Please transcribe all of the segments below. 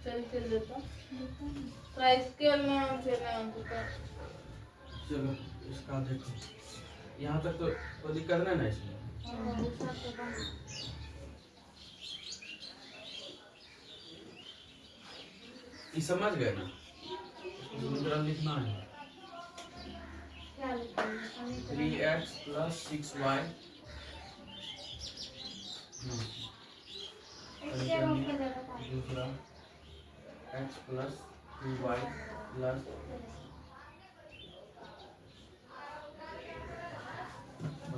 चल चल देता तो स्केल में फिर चलो इसका देखो, यहाँ तक तो कोई दिक्कत नहीं ना इसमें। ये समझ गए ना, समीकरण लिखना है 3x + 6y दूसरा x + 2y प्लस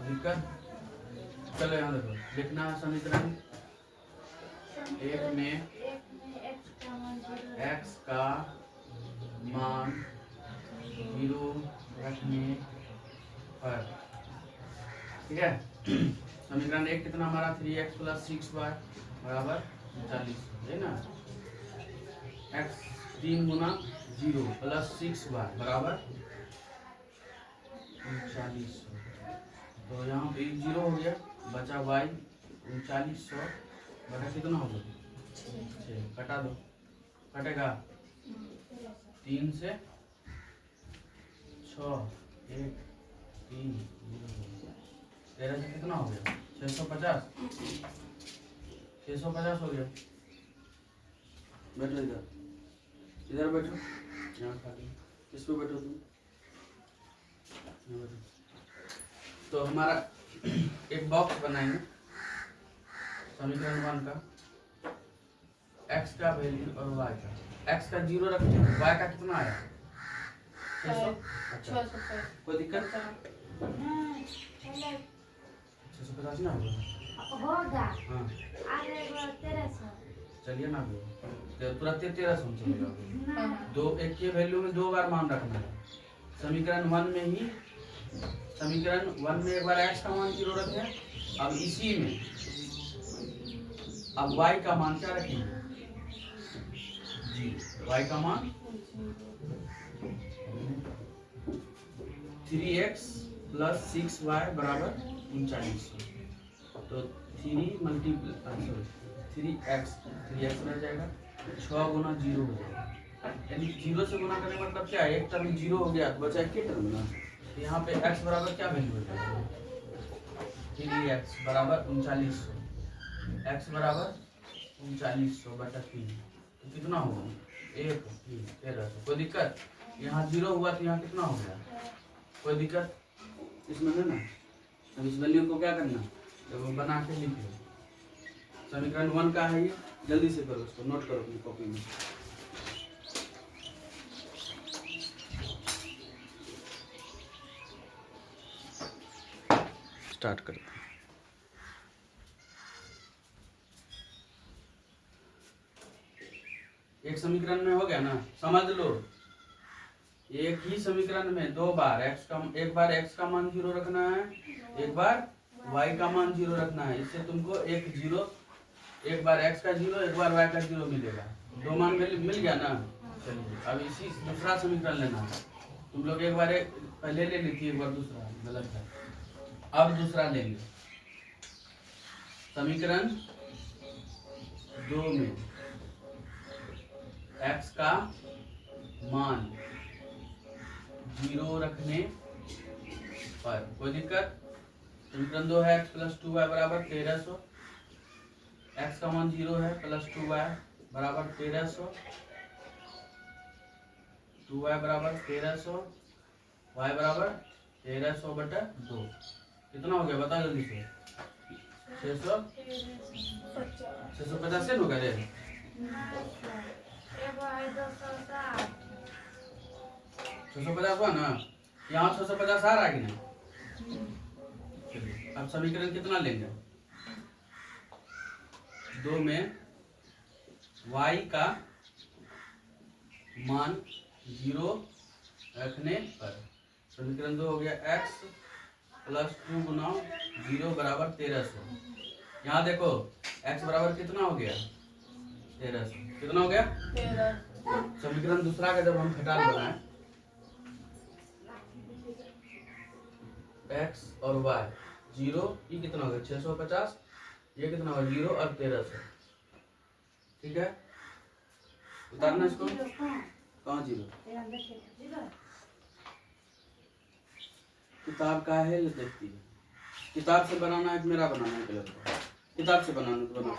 दिक्कत। चलो यहाँ देखो, लिखना है समीकरण एक में x का मान 0 रखने पर, ठीक है। समीकरण एक कितना हमारा 3x + 6y बराबर 40 है ना। x 3 गुना 0 + 6y बराबर 3900। तो यहाँ पे 0 हो गया, बचा y 3900 बटा कितना होगा 6, कटा दो, कटेगा 3 से 6 1 3 13 से कितना हो गया 650, 650 हो गया। बैठो इधर, इधर बैठो, यहाँ खाली इस पे बैठो तुम, यहाँ बैठो। तो हमारा एक बॉक्स बनाएंगे समीकरण 1 का, x का वैल्यू और y का। x का 0 रखते हैं, y का कितना आया 600। अच्छा कोई दिक्कत 650 ना होगा, हाँ चलिए ना तुरंत 1300 चलेगा। दो एक के वैल्यू में 2 बार मान रखना है। समीकरण 1 में ही, समीकरण 1 में एक बार x का मान 0 रखें, अब इसी में अब y का मान क्या रखेंगे 0, y का मान 3x + 6y बराबर 3900। तो 3x रह जाएगा, 6 गुना 0 हो जाएगा, यानी 0 से गुना करने मतलब क्या है, एक टर्म 0 हो गया तो बचा एक टर्म ना। यहाँ पे x बराबर क्या वैल्यू हो जाएगा 3x बराबर 3900, x बराबर 3900 बटा 3, तो कितना होगा 1 3 1300। कोई दिक्कत, यहाँ 0 हुआ तो यहाँ कितना हो गया, कोई दिक्कत इसमें है ना। अब इस वैल्यू को क्या करना, तो बना के लिख लो। समीकरण 1 का है ये, जल्दी से करो, उसको नोट करो अपनी कॉपी में। स्टार्ट करो। एक समीकरण में हो गया ना, समझ लो। एक ही समीकरण में 2 बार x का, एक बार x का मान 0 रखना है, एक बार y का मान 0 रखना है। इससे तुमको एक 0, एक बार x का 0 एक बार y का 0 मिलेगा, 2 मान मिल गया ना। चलिए अब इसी दूसरा समीकरण लेना है। तुम लोग एक बार पहले ले ली थी, एक बार दूसरा गलत है, अब दूसरा लेंगे। समीकरण 2 में x का मान 0 रखने पर, कोई दिक्कत। समीकरण 2 है x + 2y बराबर 1300, x का मान 0 है + 2y बराबर 1300, 2y बराबर 1300, y बराबर 1300 बटा 2, कितना हो गया बता जल्दी से 650 से होगा रे, 650 हुआ ना, यहाँ 650 आ रहा है कि नहीं। अब समीकरण कितना लेंगे 2 में y का मान 0 रखने पर, समीकरण 2 हो गया x + 2 गुना 0 बराबर 1300। यहाँ देखो x बराबर कितना हो गया 1300, कितना हो गया 1300। समीकरण दूसरा का जब हम घटाल बनाए, x और y 0, ये कितना हो गया 650, ये कितना होगा 0 और 1300, ठीक है। उतारना इसको। कहाँ जीरो? किताब का है देखती है। किताब से बनाना है मेरा बनाना है कलर का। किताब से बनाना तो बना।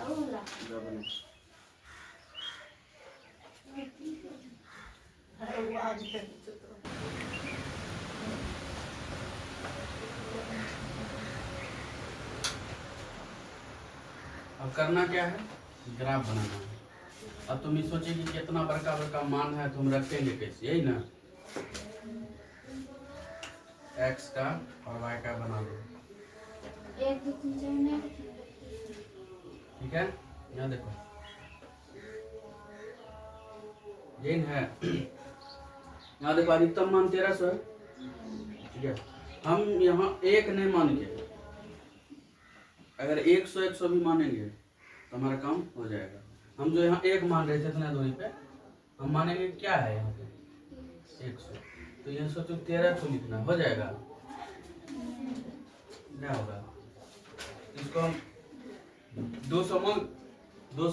अब करना क्या है, ग्राफ बनाना है। अब तुम ये सोचे कि कितना बड़का बड़का मान है तुम रखेंगे कैसे, यही ना। एक्स का और वाई का बना लो। ठीक है, यहाँ देखो यही है। यहाँ देखो अधिकतम मान 1300 है। ठीक है, हम यहाँ एक नहीं मान के अगर 100 भी मानेंगे तो हमारा काम हो जाएगा। हम जो यहाँ एक मान रहे थे इतना दूरी पे, हम मानेंगे क्या है यहाँ पे 100, तो ये सोचो 1300 लिखना हो जाएगा। क्या होगा, इसको हम 200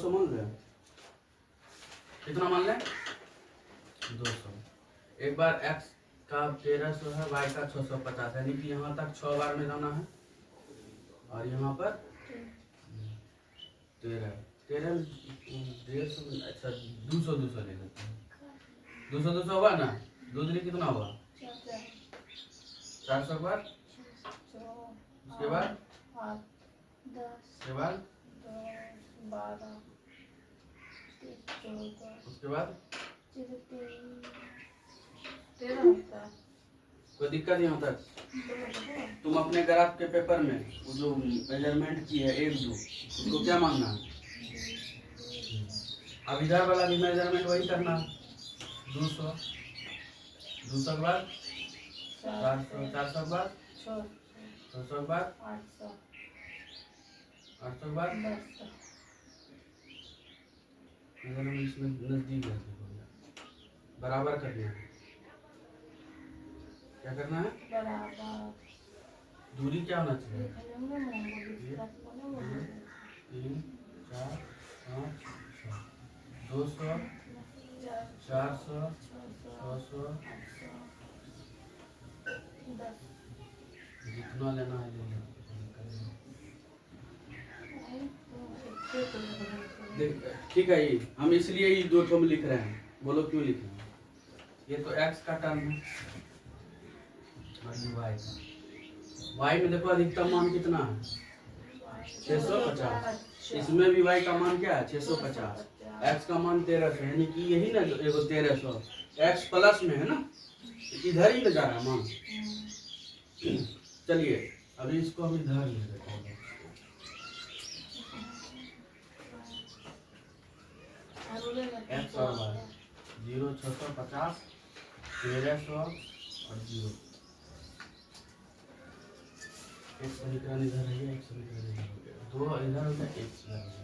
मान रहे हैं। कितना मान लें 200। एक बार x का 1300 है, y का 650, यानी कि यहाँ तक 6 बार में जाना है। और यहाँ पर 13 150, अच्छा 200 ले लेते हैं। 200 होगा ना, दूसरी कितना होगा 400 के बाद, उसके बाद उसके बाद कोई दिक्कत यहाँ तक। तुम अपने ग्राफ के पेपर में वो जो मेजरमेंट की है 1 2 उसको क्या मानना है। अब इधर वाला भी मेजरमेंट वही करना है। 200 के बाद 400 के बाद 600 के बाद 800 के बाद। अगर हम इसमें नजदीक बराबर कर दिया, क्या करना है बराबर। दूरी क्या होना चाहिए 3 4 5 6 200 400 600 जितना लेना है ले लो। ठीक है, ये हम इसलिए ये 2 टर्म लिख रहे हैं। बोलो क्यों लिख रहे हैं। ये तो x का टर्म है और ये y का। y में देखो अधिकतम मान कितना है 650। इसमें भी y का मान क्या है 650। x का मान 1300, यानी कि यही ना एगो 1300 x प्लस में है ना, इधर ही ले जा रहा है मान। चलिए अभी इसको हम इधर ले लेते हैं। x और y 0 650 1300 और 0। एक समीकरण इधर है, एक समीकरण इधर हो गया, 2 इधर हो गया, 1 इधर हो गया।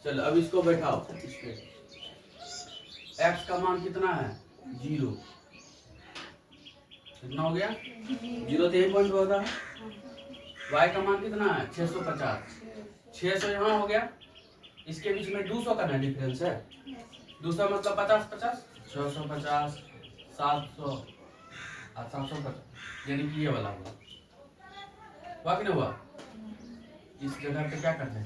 चलो अब इसको बैठाओ इस पे। x का मान कितना है 0, कितना हो गया 0, तो यही पॉइंट होता है। y का मान कितना है 650, 600 यहाँ हो गया, इसके बीच में 200 का ना डिफरेंस है। 200 मतलब 50 50, 650 700 और 750, यानी कि ये वाला हुआ कि नहीं हुआ। इस जगह पे क्या करना है,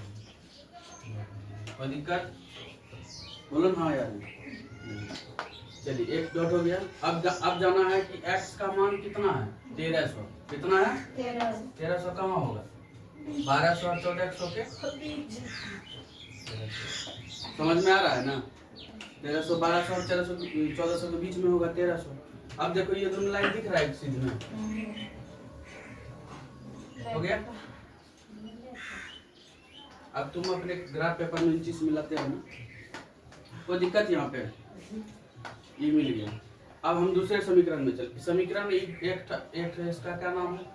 कोई दिक्कत बोलो ना यार। चलिए एक डॉट हो गया। अब जाना है कि x का मान कितना है 1300। कितना है 1300 कहाँ होगा 1200 और 1400 के। समझ में आ रहा है ना, 1300 1200 और 1400 के बीच में होगा 1300। अब देखो ये दोनों लाइन दिख रहा है सीधे में, हो गया। अब तुम अपने ग्राफ पेपर में इन चीज मिलाते हो ना, कोई दिक्कत यहाँ पे ये मिल गया। अब हम दूसरे समीकरण में चलते। समीकरण एक इसका क्या नाम है,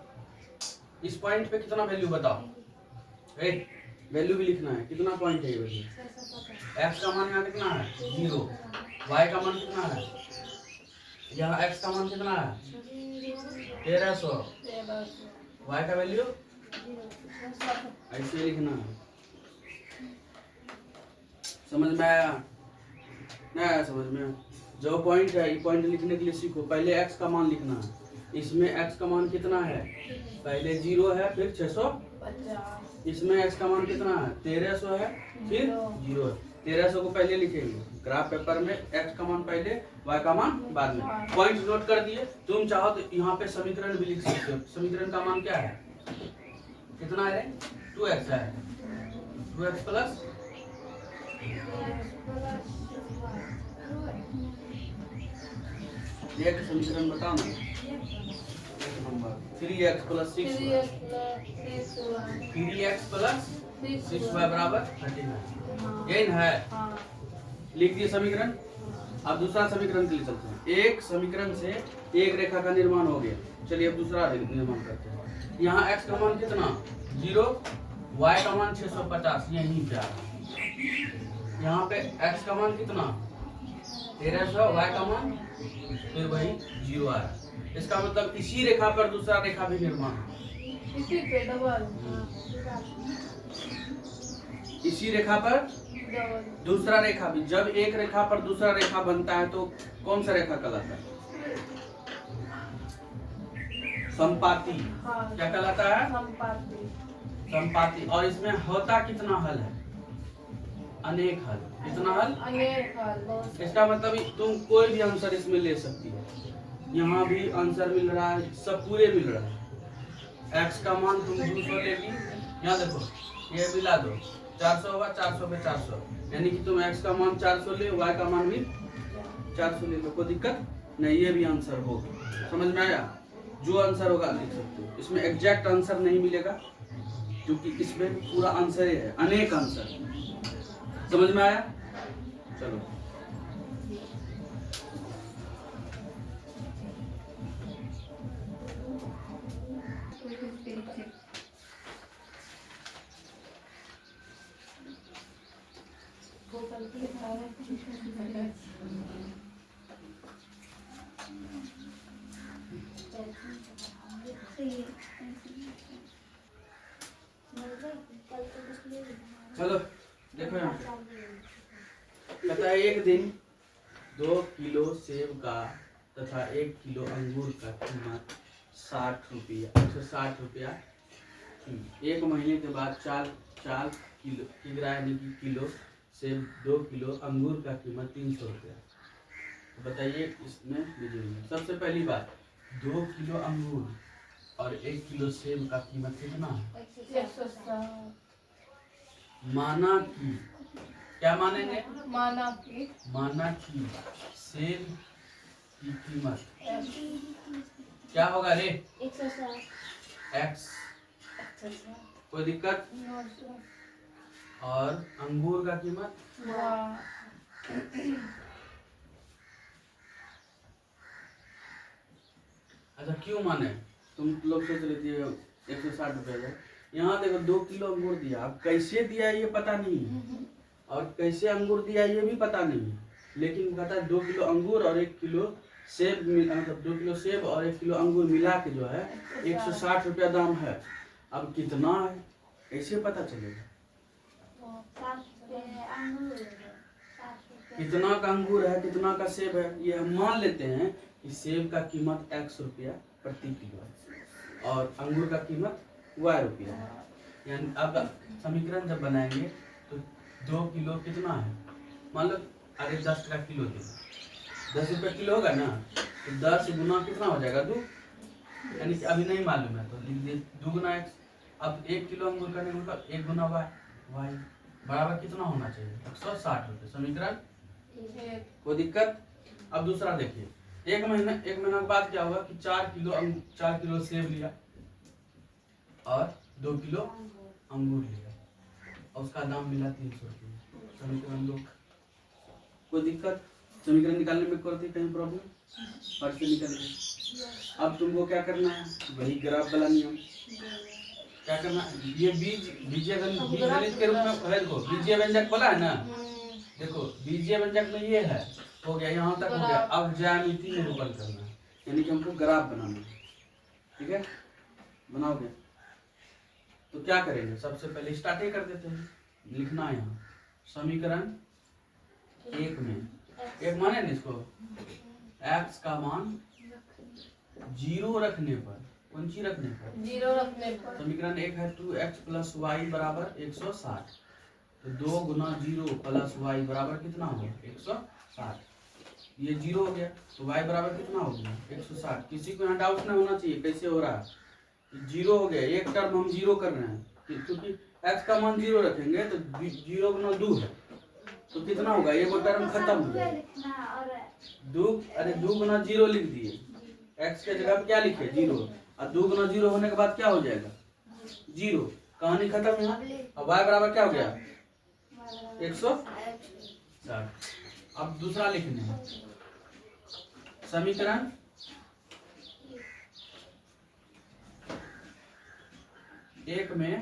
इस पॉइंट पे कितना वैल्यू बताओ, वैल्यू भी लिखना है कितना पॉइंट है ये वैल्यू। x का मान यहाँ कितना है 0, y का मान कितना है यहाँ, x का मान कितना है 1300, y का वैल्यू ऐसे लिखना है। समझ में आया। नहीं आया समझ में? जो पॉइंट है, ये पॉइंट लिखने के लिए सीखो। पहले x का मान लिखना है। इसमें x का मान कितना है? पहले 0 है, फिर 650। इसमें x का मान कितना है? 1300 है, फिर 0 है। 1300 को पहले लिखेंगे ग्राफ पेपर में, x का मान पहले, y का मान बाद में। पॉइंट नोट कर दिए। तुम चाहो तो यहाँ पे समीकरण भी लिख सकते हो। समीकरण का मान क्या है? कितना है? 2x है। 2x प्लस एक समीकरण बताओ ना। 3x plus 6y। 3x plus 6y बराबर 39। यही ना है? लिख दिए समीकरण। अब दूसरा समीकरण के लिए चलते हैं। एक समीकरण से एक रेखा का निर्माण हो गया। चलिए अब दूसरा निर्माण करते हैं। यहाँ x का मान कितना? 0, y का मान 650, यहीं पे आ रहा है। यहाँ पे x का मान कितना? 1300, y का मान फिर वही 0 आ रहा है। इसका मतलब इसी रेखा पर दूसरा रेखा भी निर्माण हो। इसी पे डबल। इसी रेखा पर डबल। दूसरा रेखा भी। जब एक रेखा पर दूसरा रेखा बनता है तो कौन सा रेखा कहलाता है? संपाती। क्या कहलाता है? संपाती। संपाती। और इसमें होता कितना हल है? अनेक हल। कितना हल? अनेक हल। इसका मतलब तुम कोई भी आंसर इसमें ले सकती है। यहाँ भी आंसर मिल रहा है, सब पूरे मिल रहा है। x का मान तुम 200 लेगी। यहाँ देखो, ये मिला दो, 400 होगा, 400 पे 400, यानी कि तुम x का मान 400 ले, y का मान भी 400 ले लो, कोई दिक्कत नहीं। ये भी आंसर होगा। समझ में आया? जो आंसर होगा लिख सकते हो। इसमें एग्जैक्ट आंसर नहीं मिलेगा क्योंकि इसमें पूरा आंसर ही है, अनेक आंसर। समझ में आया? चलो चलो देखो यहाँ कहता है एक दिन 2 किलो सेब का तथा 1 किलो अंगूर का कीमत 60 रुपया 160 रुपया। एक महीने के बाद 4 किलो यानी कि किलो सेब, 2 किलो अंगूर का कीमत 300 रुपया। तो बताइए इसमें लीजिए। सबसे पहली बात, 2 किलो अंगूर और 1 किलो सेब का कीमत कितना है? 160। माना कि, क्या मानेंगे? माना कि सेब की कीमत क्या होगा रे? 160। x। कोई दिक्कत? और अंगूर का कीमत अच्छा क्यों माने? तुम लोग सोच रहे थे 160 रुपया है। यहाँ देखो 2 किलो अंगूर दिया, अब कैसे दिया ये पता नहीं है और कैसे अंगूर दिया ये भी पता नहीं है, लेकिन कहता है 2 किलो अंगूर और 1 किलो सेब, मतलब 2 किलो सेब और 1 किलो अंगूर मिला के जो है 160 रुपया दाम है। अब कितना है कैसे पता चलेगा? कितना का अंगूर है, कितना का सेब है, ये हम मान लेते हैं कि सेब का कीमत x रुपया प्रति किलो है और अंगूर का कीमत y रुपया है। यानी अब समीकरण जब बनाएंगे तो 2 किलो कितना है, मान लो अरे 10 का किलो दे, 10 रुपये किलो होगा ना, तो 10 गुना कितना हो जाएगा 2, यानी कि अभी नहीं मालूम है तो लिख दिए 2 गुना x। अब 1 किलो अंगूर का नहीं मतलब 1 गुना y बराबर कितना होना चाहिए? 160 रुपये। समीकरण कोई दिक्कत? अब दूसरा देखिए, एक महीना के बाद क्या हुआ कि 4 किलो सेब लिया और 2 किलो अंगूर लिया और उसका दाम मिला 300 रुपये। समीकरण 2। कोई दिक्कत? समीकरण निकालने में कोई कहीं प्रॉब्लम? फर्स्ट से निकल गया। अब तुमको क्या करना है? वही ग्राफ वाला नियम। क्या करना है? ये बीजीय गणित के रूप में है। देखो बीजीय व्यंजक बोला है ना, देखो बीजीय व्यंजक में ये है, हो गया यहाँ तक हो गया। अब ज्यामिति निरूपण करना है, यानी कि हमको ग्राफ बनाना है। ठीक है, बनाओगे तो क्या करेंगे? सबसे पहले स्टार्ट कर देते हैं। लिखना है यहाँ समीकरण 1 में एक माने ना इसको, x का मान 0 रखने पर, कौन सी रखने पर, 0 रखने पर समीकरण एक है 2x प्लस वाई बराबर 160, तो 2 गुना 0 प्लस वाई बराबर कितना होगा 160, ये 0 हो गया, तो y बराबर कितना हो गया 160। किसी को यहाँ डाउट नहीं होना चाहिए कैसे हो रहा है, 0 हो गया, एक टर्म हम 0 कर रहे हैं क्योंकि x का मान 0 रखेंगे तो 0 गुना 2 है, तो कितना होगा, ये टर्म खत्म हो गया, लिखना और 2, अरे 2 गुना 0 लिख दिए, x के जगह पे क्या लिखे 0, और 2 गुना 0 होने के बाद क्या हो जाएगा 0, कहानी खत्म है। अब y बराबर क्या हो गया 160। अब दूसरा लिखने हैं, समीकरण एक में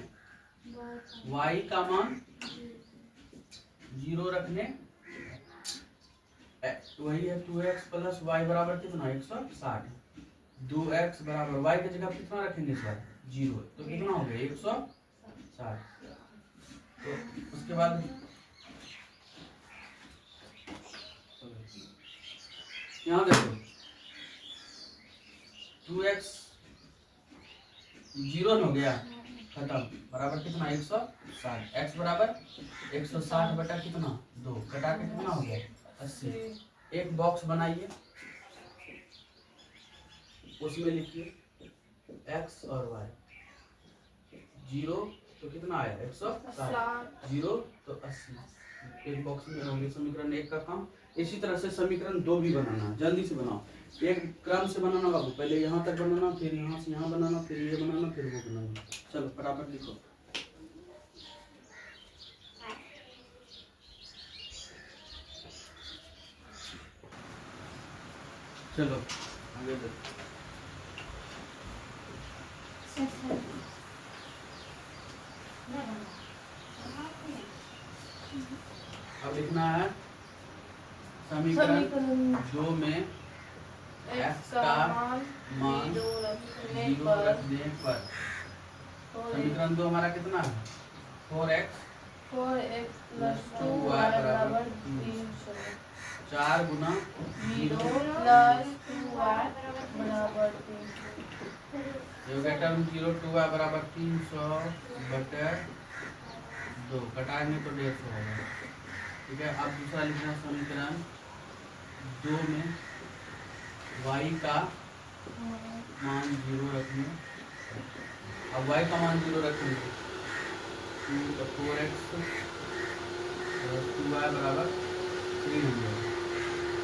y का मान 0 रखने, वही है 2x प्लस वाई बराबर कितना 160, 2x बराबर y की जगह कितना रखेंगे इस बार 0, तो कितना हो गया 160। तो उसके बाद यहाँ देखो 2x 0 हो गया खत्म, बराबर कितना 160, x बराबर 160 बटा कितना 2, कटा के कितना हो गया 80। एक बॉक्स बनाइए, उसमें लिखिए x और y, 0 तो कितना आया 160, 0 तो 80, एक बॉक्स में होंगे समीकरण एक का काम। इसी तरह से समीकरण 2 भी बनाना, जल्दी से बनाओ, एक क्रम से बनाना बाबू, पहले यहाँ तक बनाना, फिर यहाँ से यहाँ बनाना, फिर ये बनाना, फिर वो बनाना। चलो फटाफट लिखो। चलो आगे देखो। अब लिखना है समीकरण 2 में x का मान 0 रखने पर, समीकरण 2 हमारा कितना है 4x प्लस 2y बराबर 300, 4 गुना 0 प्लस 2y बराबर 300, ये गया टर्म 0, 2y बराबर 300 बटे 2, कटाएंगे तो 150 होगा। ठीक है, अब दूसरा लिखना समीकरण 2 में y का मान 0 रखने, अब y का मान 0 रखेंगे 4x प्लस 2y बराबर 300,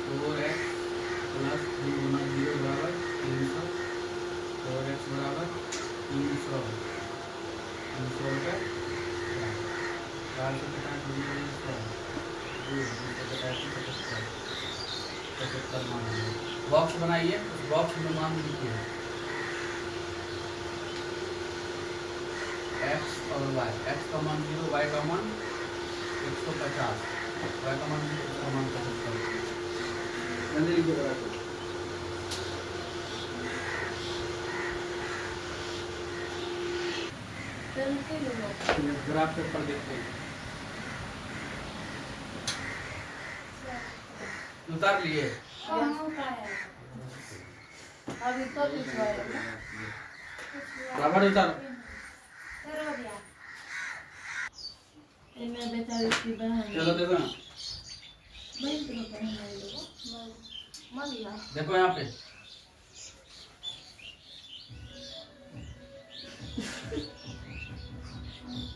4x प्लस 2 गुना 0 बराबर 300, 4x बराबर 300 बटे 4 से कटा 75 मान बॉक्स बनाइए, उस बॉक्स में मान लिखिए x और y, x का मान 0, y का मान 150, y का मान 0, x का मान 75। जल्दी लिखिए बराबर। ग्राफ पेपर देखते हैं, उतार लिए अभी तो पिछवाएगा बराबर उतार। इनमें बेचारी की बहन चलो देखो ना, बहन को बहन नहीं लोगो मल्ला देखो यहाँ पे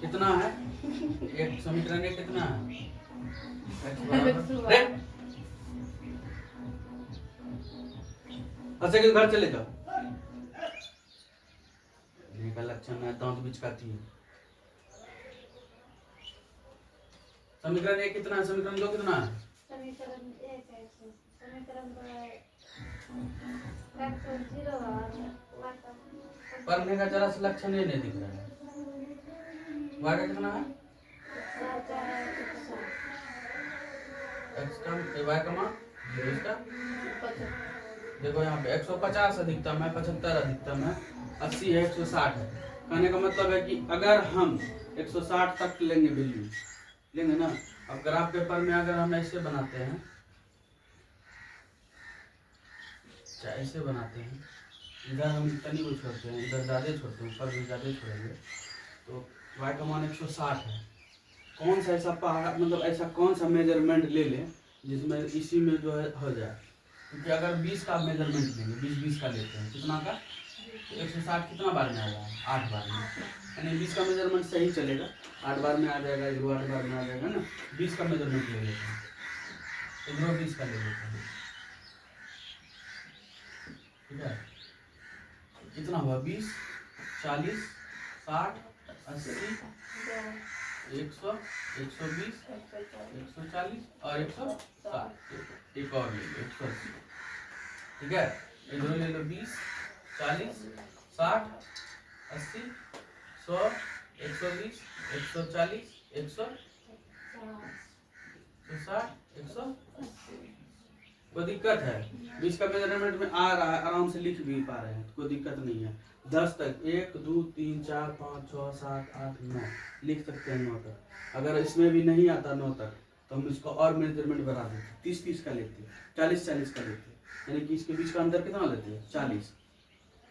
कितना है, एक समीकरण में कितना है x बराबर, अच्छा के घर चले जाओ, का लक्षण है दांत बिचकाती है। समीकरण 1 कितना है, समीकरण 2 कितना है, समीकरण 1 है, समीकरण 2 है x 0 और पढ़ने का जरा सा लक्षण ये नहीं दिख रहा है, y का कितना है x का, y का मान 0, इसका देखो यहाँ पे 150 अधिकतम है, 75 अधिकतम है, 80 है, 160 है। कहने का मतलब है कि अगर हम 160 तक लेंगे वैल्यू लेंगे ना, अब ग्राफ पेपर में अगर हम ऐसे बनाते हैं अच्छा ऐसे बनाते हैं, इधर हम तनी को छोड़ते हैं, इधर ज़्यादा छोड़ते हैं, ऊपर भी ज़्यादा छोड़ेंगे। तो y का मान 160 है। कौन सा ऐसा पहाड़, मतलब ऐसा कौन सा मेजरमेंट ले लें जिसमें इसी में जो है हो जाए, क्योंकि अगर 20 का मेजरमेंट लेंगे, 20 का लेते हैं, कितना का, तो 160 कितना बार में आ जाएगा, 8 बार में, यानी 20 का मेजरमेंट सही चलेगा, 8 बार में आ जाएगा, इधर 8 बार में आ जाएगा ना। 20 का मेजरमेंट ले लेते हैं, इधर 20 का ले लेते हैं, ठीक है। कितना हुआ, 20, 40, 60, 80, 100, 120, 140 और 160, एक और ले लो 180, ठीक है। इधर ले लो 20, 40, 60, 80, 100, 120, 140, 160, 180। कोई दिक्कत है, 20 का मेजरमेंट में आ रहा है, आराम से लिख भी पा रहे हैं, कोई दिक्कत नहीं है। 10 तक 1 2 3 4 5 6 7 8 9 लिख सकते हैं 9 तक। अगर इसमें भी नहीं आता 9 तक तो हम इसको और मेजरमेंट बढ़ा देते, 30 का लेते, 40 का लेते, यानी कि इसके बीच का अंतर कितना लेते हैं, 40।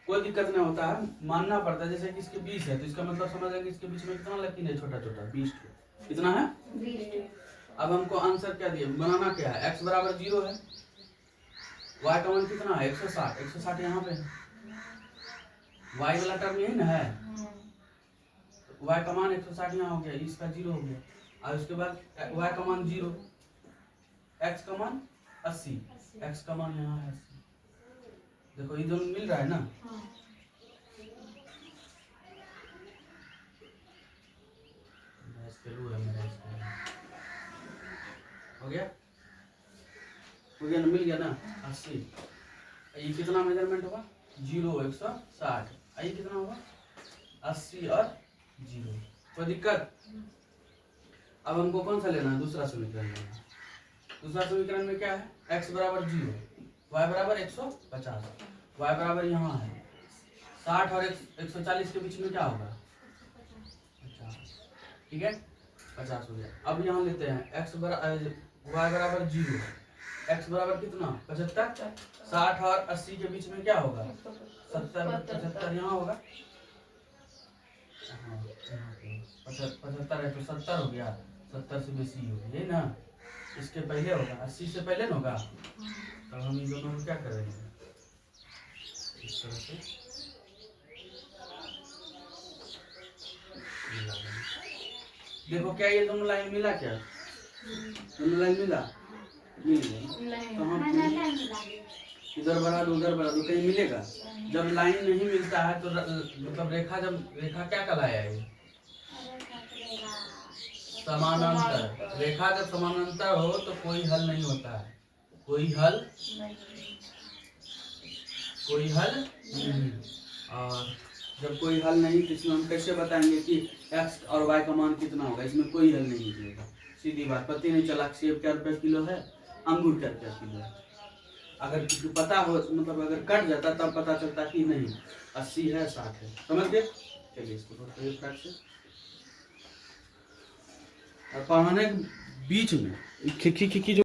कोई दिक्कत नहीं होता है, मानना पड़ता है। जैसे कि इसके 20 है तो इसका मतलब समझ कि इसके बीच में कितना लकीर है, छोटा छोटा 20 कितना है 20। अब हमको आंसर क्या दिया, बनाना क्या है, x बराबर 0 है, y का मान कितना है 160, 160 यहाँ पे है, y वाला टर्म यही ना है, y का मान 160 यहाँ हो गया, इसका 0 हो गया, और उसके बाद y का मान 0, x का मान 80, x का मान यहाँ है 80। देखो ये दोनों मिल रहा है ना। हो गया ना, मिल गया ना 80। ये कितना मेजरमेंट होगा, 0 160, ये कितना होगा 80 और 0। कोई दिक्कत। अब हमको कौन सा लेना है, दूसरा समीकरण लेना है। दूसरा समीकरण में क्या है, x बराबर 0, y बराबर 150, y बराबर यहाँ है 60 और 140 के बीच में क्या होगा 50, ठीक है 50 हो गया। अब यहाँ लेते हैं y बराबर 0, x बराबर कितना 75, 60 और 80 के बीच में क्या होगा 70, 75 यहाँ होगा, 75 है तो 70 हो गया, 70 से बेसी हो गया, यही ना। इसके पहले होगा 80 से पहले ना होगा, तब हम इन दोनों को क्या करेंगे इस तरह से मिला देंगे। देखो क्या ये दोनों लाइन मिला, क्या दोनों लाइन मिला, मिल गया। तो हम इधर बढ़ा दो उधर बढ़ा दो, कहीं मिलेगा। जब लाइन नहीं मिलता है तो मतलब रेखा क्या कहलाया है, समानांतर। रेखा जब समानांतर हो तो कोई हल नहीं होता है, कोई हल नहीं। और जब कोई हल नहीं तो इसमें हम कैसे बताएंगे कि x और y का मान कितना होगा, इसमें कोई हल नहीं निकलेगा, सीधी बात। पता नहीं चला सेब क्या रुपये किलो है, अंगूर क्या किलो है। अगर पता हो, मतलब अगर कट जाता तब पता चलता कि नहीं 80 है 60 है, समझ गए। चलिए इसको थोड़ा फटाक से और पढ़ाने के बीच में खिड़की जो